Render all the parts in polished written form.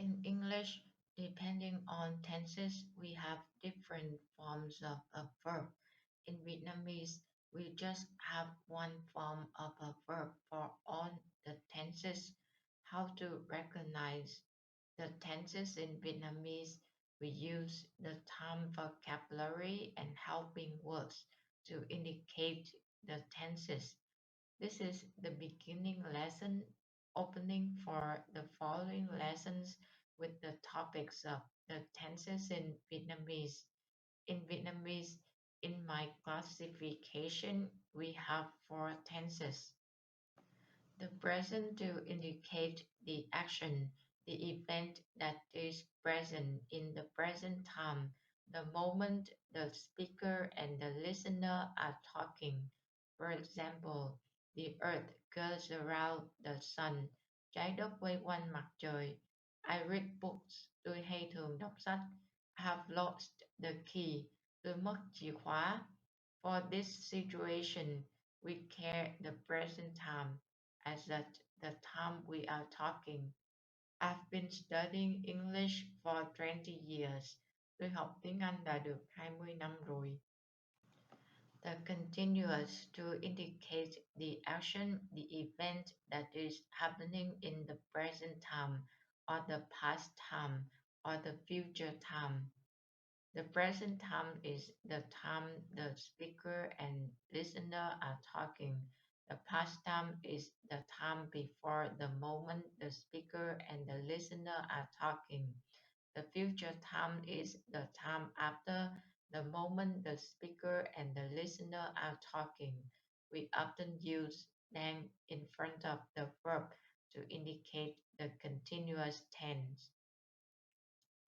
In English, depending on tenses, we have different forms of a verb. In Vietnamese, we just have one form of a verb for all the tenses. How to recognize the tenses in Vietnamese? We use the time vocabulary and helping words to indicate the tenses. This is the beginning lesson opening for the following lessons with the topics of the tenses in Vietnamese. In Vietnamese, in my classification, we have four tenses. The present to indicate the action, the event that is present in the present time, the moment the speaker and the listener are talking. For example, the earth goes around the sun. Trái đất quay quanh mặt trời. I read books. Tôi hay thường đọc sách. I have lost the key. Tôi mất chìa khóa. For this situation, we care the present time as at the time we are talking. I've been studying English for 20 years. Tôi học tiếng Anh đã được 20 năm rồi. The continuous to indicate the action, the event that is happening in the present time, or the past time, or the future time. The present time is the time the speaker and listener are talking. The past time is the time before the moment the speaker and the listener are talking. The future time is the time after the moment the speaker and the listener are talking. We often use then in front of the verb to indicate the continuous tense.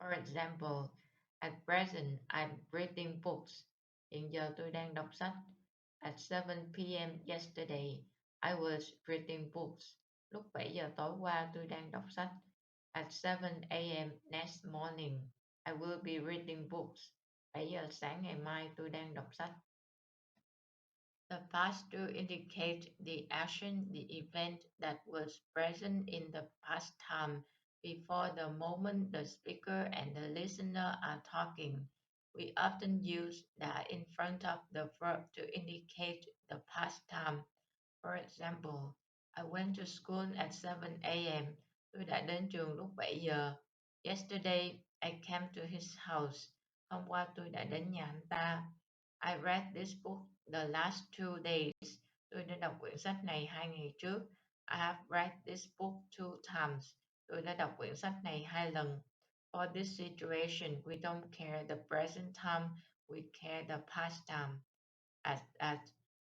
For example, at present I'm reading books. Hiện giờ tôi đang đọc sách. At 7 p.m. yesterday, I was reading books. Lúc 7 giờ tối qua tôi đang đọc sách. At 7 a.m. next morning, I will be reading books. 7 giờ sáng ngày mai tôi đang đọc sách. The past to indicate the action, the event that was present in the past time before the moment the speaker and the listener are talking. We often use that in front of the verb to indicate the past time. For example, I went to school at 7 a.m. Tôi đã đến trường lúc 7 giờ. Yesterday, I came to his house. Hôm qua tôi đã đến nhà anh ta. I read this book the last 2 days. Tôi đã đọc quyển sách này 2 ngày trước. I have read this book 2 times. Tôi đã đọc quyển sách này 2 lần. For this situation, we don't care the present time, we care the past time. At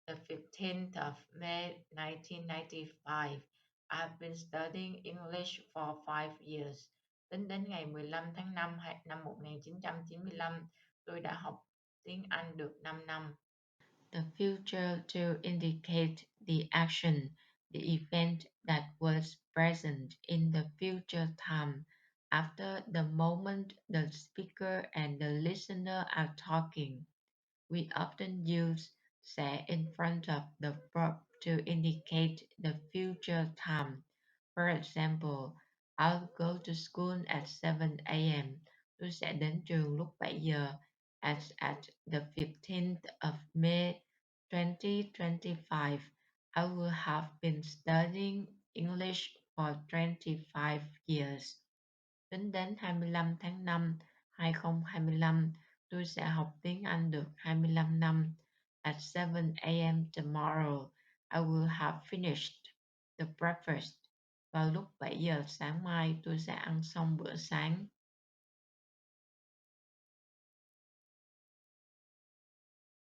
the 15th of May 1995, I've been studying English for 5 years. Tính đến ngày 15 tháng 5 năm 1995, tôi đã học tiếng Anh được 5 năm. The future to indicate the action, the event that was present in the future time after the moment the speaker and the listener are talking. We often use sẽ in front of the verb to indicate the future time. For example, I'll go to school at 7 a.m. Tôi sẽ đến trường lúc 7 giờ. At the 15th of May 2025, I will have been studying English for 25 years. Tính đến 25 tháng 5, 2025, tôi sẽ học tiếng Anh được 25 năm. At 7 a.m. tomorrow, I will have finished the breakfast. Vào lúc 7 giờ sáng mai, tôi sẽ ăn xong bữa sáng.